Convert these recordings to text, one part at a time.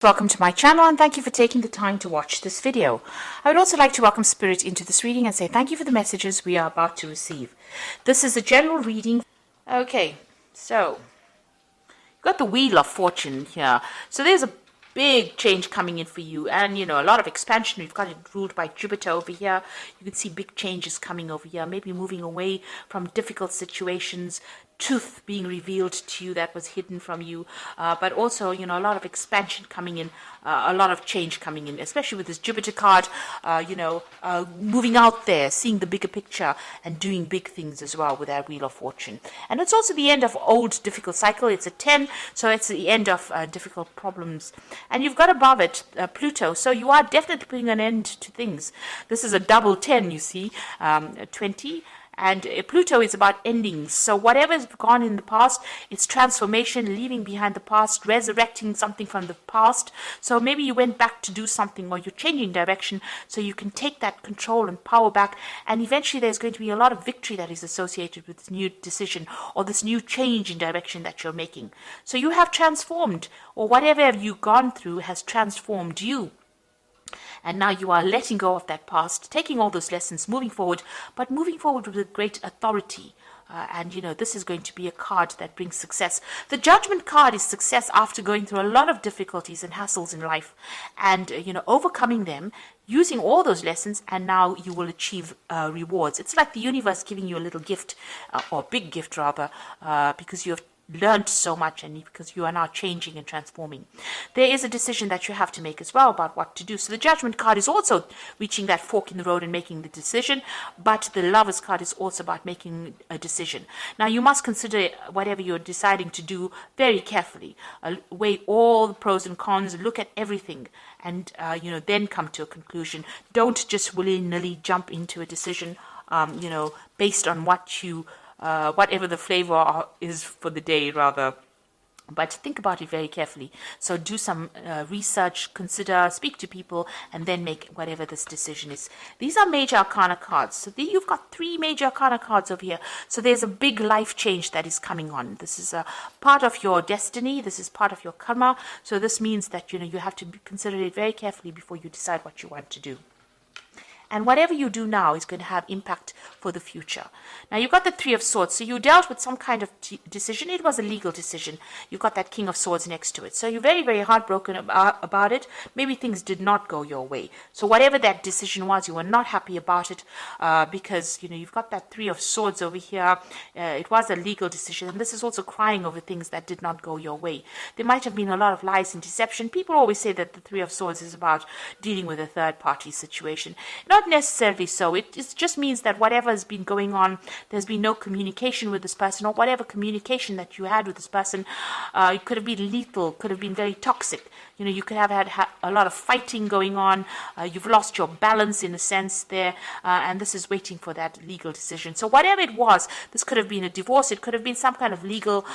Welcome to my channel and thank you for taking the time to watch this video. I would also like to welcome Spirit into this reading and say thank you for the messages we are about to receive. This is a general reading. Okay, so you've got the Wheel of Fortune here. So there's a big change coming in for you, and a lot of expansion. We've got it ruled by Jupiter over here. You can see big changes coming over here, maybe moving away from difficult situations, truth being revealed to you that was hidden from you, but also a lot of expansion coming in, a lot of change coming in, especially with this Jupiter card, moving out there, seeing the bigger picture and doing big things as well with that Wheel of Fortune. And it's also the end of old difficult cycle. It's a 10, so it's the end of difficult problems. And you've got above it Pluto, so you are definitely putting an end to things. This is a double 10, you see, 20. And Pluto is about endings. So whatever has gone in the past, it's transformation, leaving behind the past, resurrecting something from the past. So maybe you went back to do something, or you're changing direction so you can take that control and power back. And eventually there's going to be a lot of victory that is associated with this new decision or this new change in direction that you're making. So you have transformed, or whatever you've gone through has transformed you. And now you are letting go of that past, taking all those lessons, moving forward, but moving forward with great authority. And this is going to be a card that brings success. The Judgment card is success after going through a lot of difficulties and hassles in life, and overcoming them, using all those lessons, and now you will achieve rewards. It's like the universe giving you a little gift, or a big gift rather, because you have learned so much, and because you are now changing and transforming. There is a decision that you have to make as well about what to do. So the Judgment card is also reaching that fork in the road and making the decision, but the Lovers card is also about making a decision. Now you must consider whatever you're deciding to do very carefully, weigh all the pros and cons, look at everything, and then come to a conclusion. Don't just willy-nilly jump into a decision based on what you whatever the flavor is for the day, rather. But think about it very carefully. So do some research, consider, speak to people, and then make whatever this decision is. These are major arcana cards. So you've got 3 major arcana cards over here. So there's a big life change that is coming on. This is a part of your destiny. This is part of your karma. So this means that you have to consider it very carefully before you decide what you want to do. And whatever you do now is going to have impact for the future. Now, you've got the 3 of Swords. So you dealt with some kind of decision. It was a legal decision. You've got that King of Swords next to it. So you're very, very heartbroken about it. Maybe things did not go your way. So whatever that decision was, you were not happy about it because, you've got that 3 of Swords over here. It was a legal decision. And this is also crying over things that did not go your way. There might have been a lot of lies and deception. People always say that the 3 of Swords is about dealing with a third-party situation. Not necessarily so. It just means that whatever has been going on, there's been no communication with this person, or whatever communication that you had with this person, it could have been lethal, could have been very toxic. You could have had a lot of fighting going on. You've lost your balance in a sense there, and this is waiting for that legal decision. So whatever it was, this could have been a divorce. It could have been some kind of legal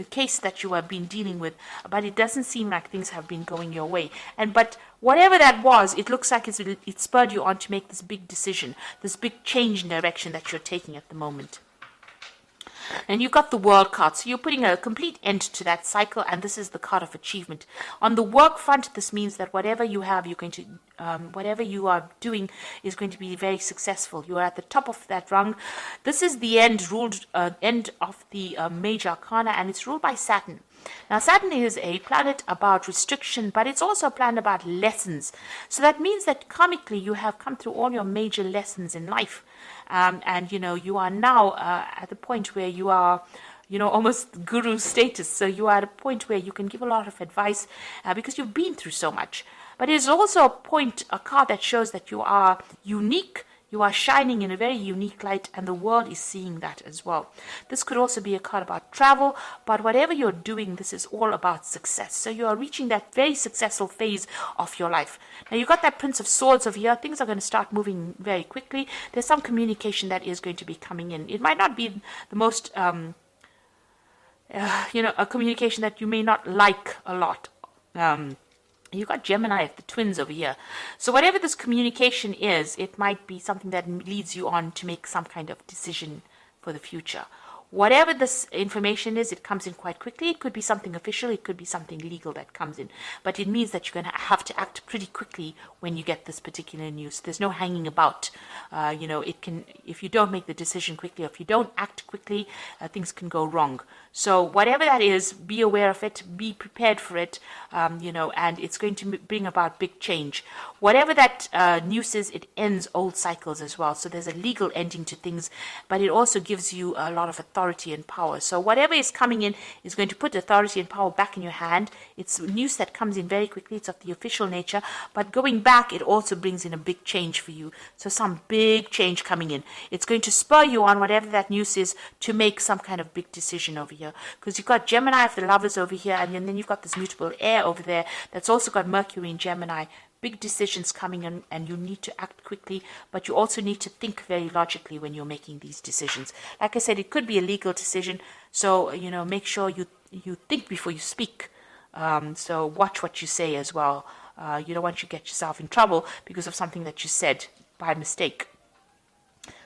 case that you have been dealing with, but it doesn't seem like things have been going your way. But whatever that was, it looks like it spurred you on to make this big decision, this big change in direction that you're taking at the moment. And you've got the World card, so you're putting a complete end to that cycle, and this is the card of achievement. On the work front, this means that whatever you have, you're going to, whatever you are doing is going to be very successful. You are at the top of that rung. This is the end of the major arcana, and it's ruled by Saturn. Now, Saturn is a planet about restriction, but it's also a planet about lessons. So that means that karmically you have come through all your major lessons in life. And you are now at the point where you are, almost guru status. So you are at a point where you can give a lot of advice because you've been through so much. But it is also a card that shows that you are unique. You are shining in a very unique light, and the world is seeing that as well. This could also be a card about travel, but whatever you're doing, this is all about success. So you are reaching that very successful phase of your life. Now, you've got that Prince of Swords over here. Things are going to start moving very quickly. There's some communication that is going to be coming in. It might not be the most, a communication that you may not like a lot. You've got Gemini, the twins over here. So whatever this communication is, it might be something that leads you on to make some kind of decision for the future. whatever this information is, it comes in quite quickly. It could be something official, it could be something legal that comes in, but it means that you're going to have to act pretty quickly when you get this particular news. There's no hanging about. It can, if you don't make the decision quickly, or if you don't act quickly, things can go wrong. So whatever that is, be aware of it, be prepared for it, and it's going to bring about big change. Whatever that news is, it ends old cycles as well. So there's a legal ending to things, but it also gives you a lot of authority and power. So whatever is coming in is going to put authority and power back in your hand. It's news that comes in very quickly. It's of the official nature, but going back, it also brings in a big change for you. So some big change coming in. It's going to spur you on, whatever that news is, to make some kind of big decision over here. Because you've got Gemini of the Lovers over here, and then you've got this mutable air over there that's also got Mercury in Gemini. Big decisions coming in, and you need to act quickly, but you also need to think very logically when you're making these decisions. Like I said, it could be a legal decision, so make sure you think before you speak. So watch what you say as well. You don't want to get yourself in trouble because of something that you said by mistake.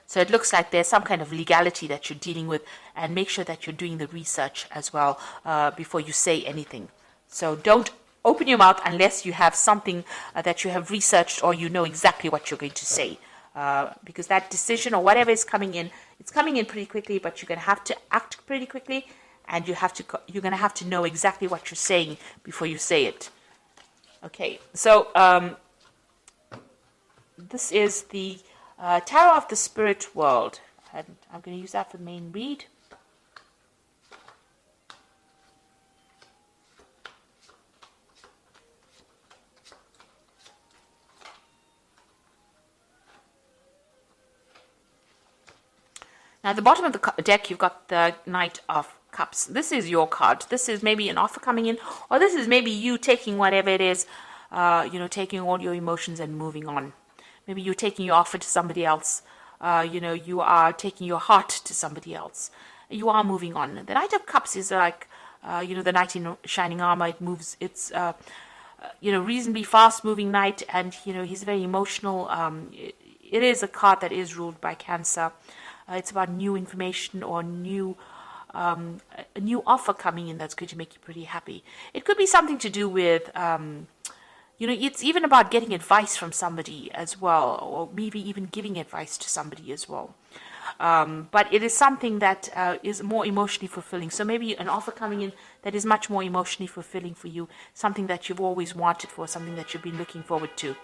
So it looks like there's some kind of legality that you're dealing with, and make sure that you're doing the research as well before you say anything. So don't open your mouth unless you have something that you have researched, or you know exactly what you're going to say. Because that decision or whatever is coming in, it's coming in pretty quickly, but you're going to have to act pretty quickly, and you're going to have to know exactly what you're saying before you say it. Okay, so this is the Tarot of the Spirit World, and I'm going to use that for the main read. Now, at the bottom of the deck, you've got the Knight of Cups. This is your card. This is maybe an offer coming in, or this is maybe you taking whatever it is, taking all your emotions and moving on. Maybe you're taking your offer to somebody else. You are taking your heart to somebody else. You are moving on. The Knight of Cups is like, the knight in shining armor. It moves. It's, reasonably fast-moving knight, and, he's very emotional. It is a card that is ruled by Cancer. It's about new information or a new offer coming in that's going to make you pretty happy. It could be something to do with, it's even about getting advice from somebody as well, or maybe even giving advice to somebody as well. But it is something that is more emotionally fulfilling. So maybe an offer coming in that is much more emotionally fulfilling for you, something that you've always wanted for, something that you've been looking forward to.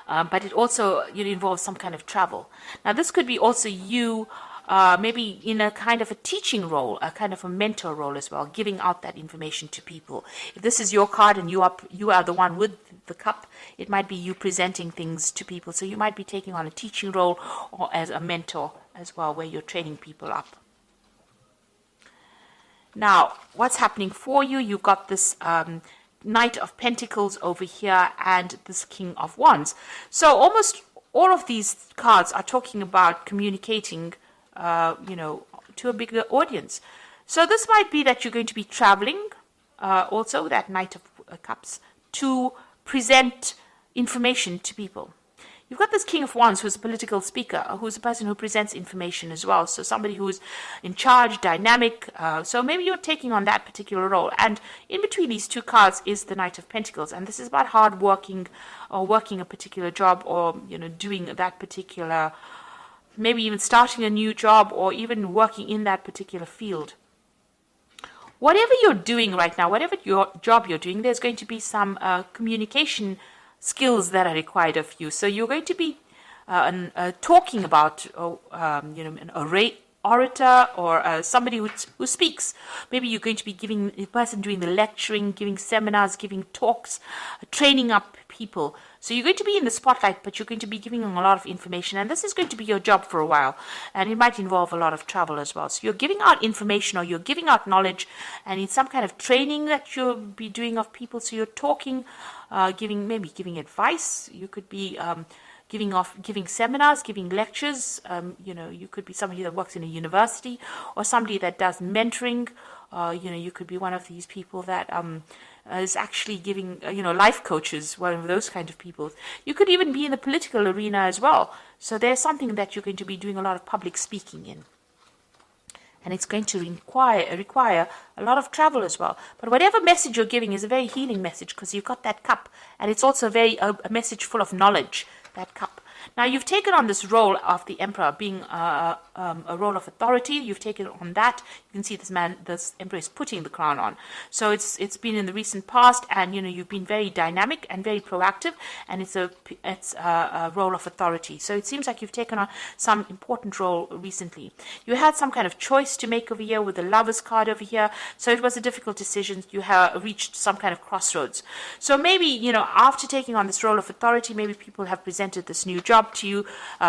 But it also involves some kind of travel. Now, this could be also you maybe in a kind of a teaching role, a kind of a mentor role as well, giving out that information to people. If this is your card and you are the one with the cup, it might be you presenting things to people. So you might be taking on a teaching role or as a mentor as well, where you're training people up. Now, what's happening for you? You've got this Knight of Pentacles over here and this King of Wands. So almost all of these cards are talking about communicating, to a bigger audience. So this might be that you're going to be traveling, also that Knight of Cups, to present information to people. You've got this King of Wands, who's a political speaker, who's a person who presents information as well. So somebody who's in charge, dynamic. So maybe you're taking on that particular role. And in between these two cards is the Knight of Pentacles. And this is about hard working or working a particular job, or, doing that particular, maybe even starting a new job, or even working in that particular field. Whatever you're doing right now, whatever your job you're doing, there's going to be some communication skills that are required of you. So you're going to be talking about, an orator, or somebody who speaks. Maybe you're going to be giving a person doing the lecturing, giving seminars, giving talks, training up people. So you're going to be in the spotlight, but you're going to be giving them a lot of information, and this is going to be your job for a while, and it might involve a lot of travel as well. So you're giving out information, or you're giving out knowledge, and it's some kind of training that you'll be doing of people. So you're talking, giving advice. You could be giving seminars, giving lectures. You could be somebody that works in a university, or somebody that does mentoring. You could be one of these people that is actually giving, life coaches, one of those kind of people. You could even be in the political arena as well. So there's something that you're going to be doing a lot of public speaking in. and it's going to require a lot of travel as well. But whatever message you're giving is a very healing message, because you've got that cup, and it's also a message full of knowledge, that cup. Now, you've taken on this role of the emperor, being a role of authority. You've taken on that. You can see this emperor is putting the crown on. So it's been in the recent past, and you've been very dynamic and very proactive, and it's a role of authority. So it seems like you've taken on some important role recently. You had some kind of choice to make over here with the Lovers card over here. So it was a difficult decision. You have reached some kind of crossroads. So maybe after taking on this role of authority, maybe people have presented this new job to you,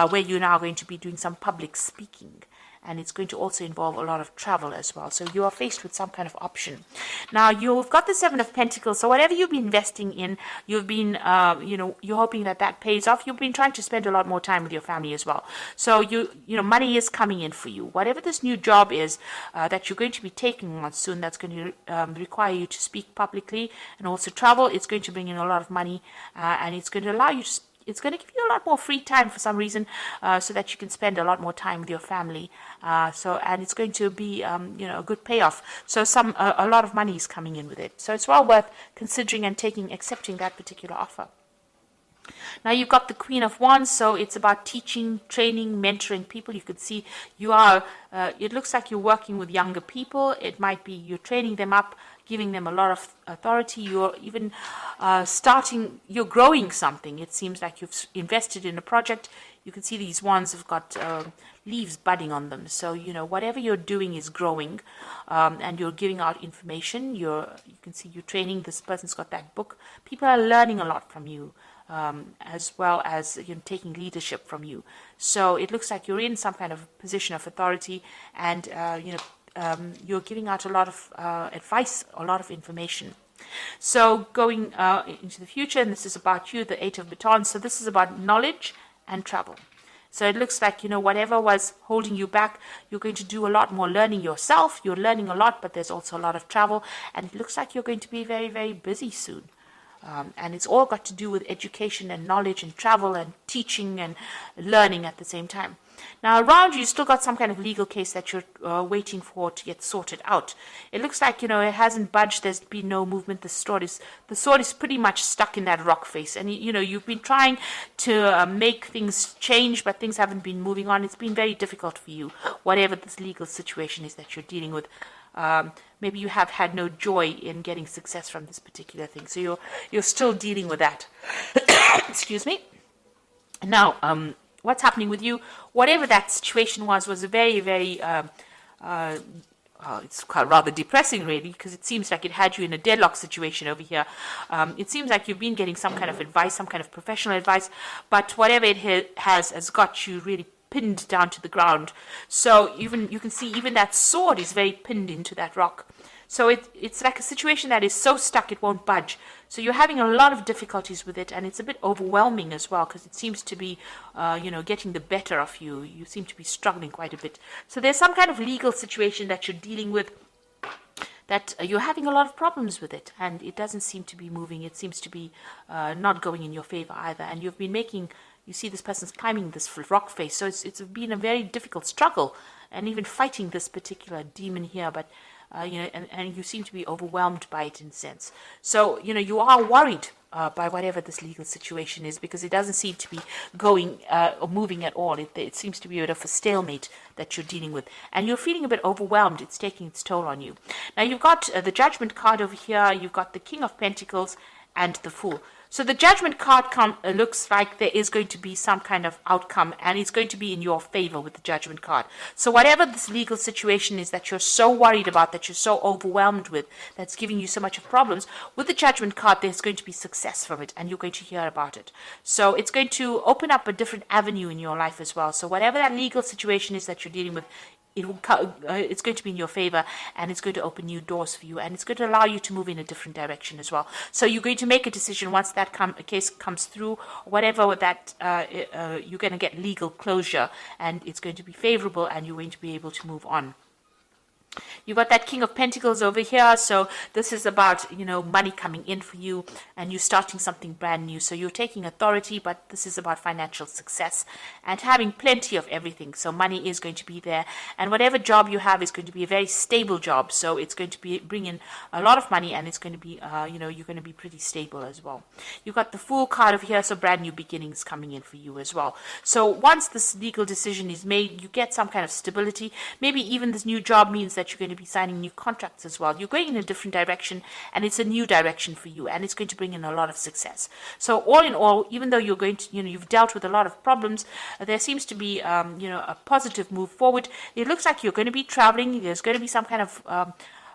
where you're now going to be doing some public speaking, and it's going to also involve a lot of travel as well. So you are faced with some kind of option. Now, you've got the Seven of Pentacles, so whatever you've been investing in, you've been you're hoping that pays off. You've been trying to spend a lot more time with your family as well. So money is coming in for you. Whatever this new job is that you're going to be taking on soon, that's going to require you to speak publicly and also travel. It's going to bring in a lot of money, and it's going to allow you to it's going to give you a lot more free time for some reason, so that you can spend a lot more time with your family. And it's going to be, a good payoff. So a lot of money is coming in with it. So it's well worth considering and accepting that particular offer. Now, you've got the Queen of Wands, so it's about teaching, training, mentoring people. You could see it looks like you're working with younger people. It might be you're training them up, giving them a lot of authority. You're even you're growing something. It seems like you've invested in a project. You can see these wands have got leaves budding on them. So, whatever you're doing is growing, and you're giving out information. You can see you're training. This person's got that book. People are learning a lot from you, as well as taking leadership from you. So it looks like you're in some kind of position of authority, and you're giving out a lot of advice, a lot of information. So going into the future, and this is about you, the Eight of Batons. So this is about knowledge and travel. So it looks like, whatever was holding you back, you're going to do a lot more learning yourself. You're learning a lot, but there's also a lot of travel. And it looks like you're going to be very, very busy soon. And it's all got to do with education and knowledge and travel and teaching and learning at the same time. Now, around you still got some kind of legal case that you're waiting for to get sorted out. It looks like, it hasn't budged. There's been no movement. The sword is pretty much stuck in that rock face. And, you've been trying to make things change, but things haven't been moving on. It's been very difficult for you, whatever this legal situation is that you're dealing with. Maybe you have had no joy in getting success from this particular thing. So you're still dealing with that. Excuse me. Now, what's happening with you, whatever that situation was a very, very, it's rather depressing, really, because it seems like it had you in a deadlock situation over here. It seems like you've been getting some kind of advice, some kind of professional advice, but whatever it has got you really pinned down to the ground. So you can see even that sword is very pinned into that rock. So it's like a situation that is so stuck it won't budge. So you're having a lot of difficulties with it, and it's a bit overwhelming as well, because it seems to be, getting the better of you. You seem to be struggling quite a bit. So there's some kind of legal situation that you're dealing with, that you're having a lot of problems with it, and it doesn't seem to be moving. It seems to be not going in your favor either. And you've been you see this person's climbing this rock face. So it's been a very difficult struggle, and even fighting this particular demon here, but and you seem to be overwhelmed by it in a sense. So, you are worried by whatever this legal situation is, because it doesn't seem to be going or moving at all. It seems to be a bit of a stalemate that you're dealing with. And you're feeling a bit overwhelmed. It's taking its toll on you. Now, you've got the Judgment card over here. You've got the King of Pentacles and the Fool. So the Judgment card looks like there is going to be some kind of outcome, and it's going to be in your favor with the Judgment card. So whatever this legal situation is that you're so worried about, that you're so overwhelmed with, that's giving you so much of problems, with the Judgment card, there's going to be success from it, and you're going to hear about it. So it's going to open up a different avenue in your life as well. So whatever that legal situation is that you're dealing with, it's going to be in your favor, and it's going to open new doors for you, and it's going to allow you to move in a different direction as well. So you're going to make a decision once that case comes through, whatever that you're going to get legal closure, and it's going to be favorable, and you're going to be able to move on. You got that King of Pentacles over here. So this is about, money coming in for you and you starting something brand new. So you're taking authority, but this is about financial success and having plenty of everything. So money is going to be there. And whatever job you have is going to be a very stable job. So it's going to be bring in a lot of money and it's going to be, you're going to be pretty stable as well. You got the Fool card over here. So brand new beginnings coming in for you as well. So once this legal decision is made, you get some kind of stability. Maybe even this new job means that you're going to be signing new contracts as well. You're going in a different direction and it's a new direction for you and it's going to bring in a lot of success. So all in all, even though you're going to, you've dealt with a lot of problems, there seems to be, a positive move forward. It looks like you're going to be traveling. There's going to be some kind of,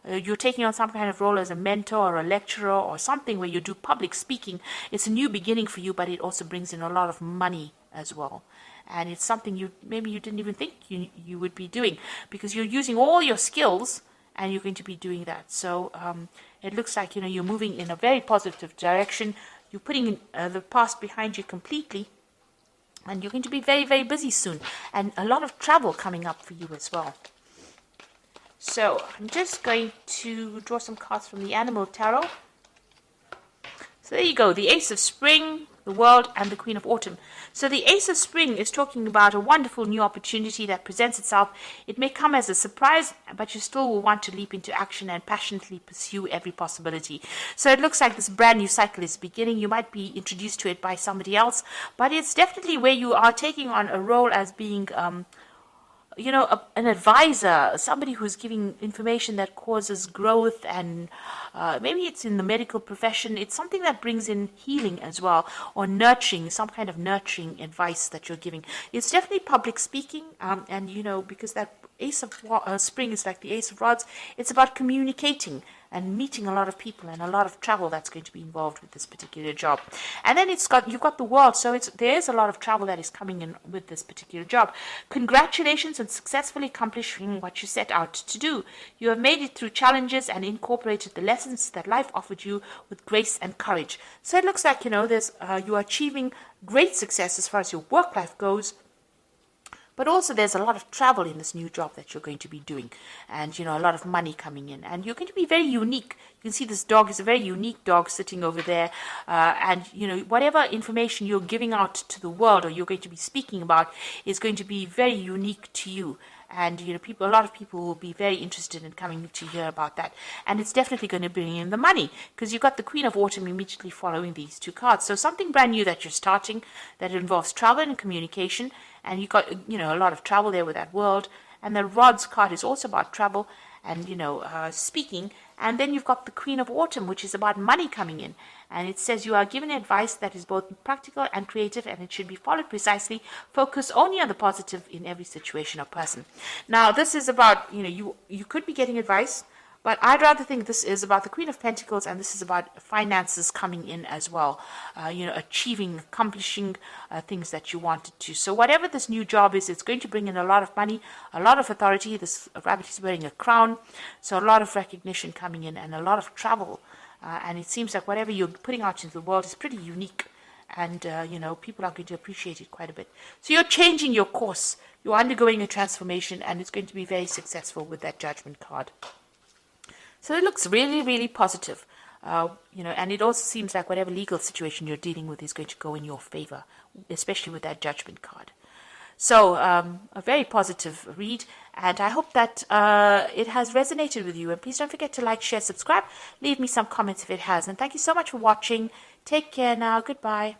you're taking on some kind of role as a mentor or a lecturer or something where you do public speaking. It's a new beginning for you, but it also brings in a lot of money as well. And it's something maybe you didn't even think you would be doing because you're using all your skills and you're going to be doing that. So it looks like, you're moving in a very positive direction. You're putting the past behind you completely and you're going to be very, very busy soon. And a lot of travel coming up for you as well. So I'm just going to draw some cards from the Animal Tarot. So there you go, the Ace of Spring, the World, and the Queen of Autumn. So the Ace of Spring is talking about a wonderful new opportunity that presents itself. It may come as a surprise, but you still will want to leap into action and passionately pursue every possibility. So it looks like this brand new cycle is beginning. You might be introduced to it by somebody else, but it's definitely where you are taking on a role as being an advisor, somebody who's giving information that causes growth, and maybe it's in the medical profession. It's something that brings in healing as well, or nurturing, some kind of nurturing advice that you're giving. It's definitely public speaking, and because that Ace of Spring is like the Ace of Rods, it's about communicating and meeting a lot of people and a lot of travel that's going to be involved with this particular job. And then you've got the World, so there's a lot of travel that is coming in with this particular job. Congratulations on successfully accomplishing what you set out to do. You have made it through challenges and incorporated the lessons that life offered you with grace and courage. So it looks like, you are achieving great success as far as your work life goes. But also there's a lot of travel in this new job that you're going to be doing. And, a lot of money coming in. And you're going to be very unique. You can see this dog is a very unique dog sitting over there. And, whatever information you're giving out to the world or you're going to be speaking about is going to be very unique to you. And, a lot of people will be very interested in coming to hear about that. And it's definitely going to bring in the money because you've got the Queen of Autumn immediately following these two cards. So something brand new that you're starting that involves travel and communication. And you got, a lot of travel there with that World. And the Rods card is also about travel and, speaking. And then you've got the Queen of Autumn, which is about money coming in. And it says you are given advice that is both practical and creative, and it should be followed precisely. Focus only on the positive in every situation or person. Now, this is about, you could be getting advice, but I'd rather think this is about the Queen of Pentacles, and this is about finances coming in as well. Achieving, accomplishing things that you wanted to. So whatever this new job is, it's going to bring in a lot of money, a lot of authority. This rabbit is wearing a crown, so a lot of recognition coming in and a lot of travel. And it seems like whatever you're putting out into the world is pretty unique. And, people are going to appreciate it quite a bit. So you're changing your course. You're undergoing a transformation, and it's going to be very successful with that Judgment card. So it looks really, really positive. And it also seems like whatever legal situation you're dealing with is going to go in your favor, especially with that Judgment card. So a very positive read, and I hope that it has resonated with you. And please don't forget to like, share, subscribe. Leave me some comments if it has. And thank you so much for watching. Take care now. Goodbye.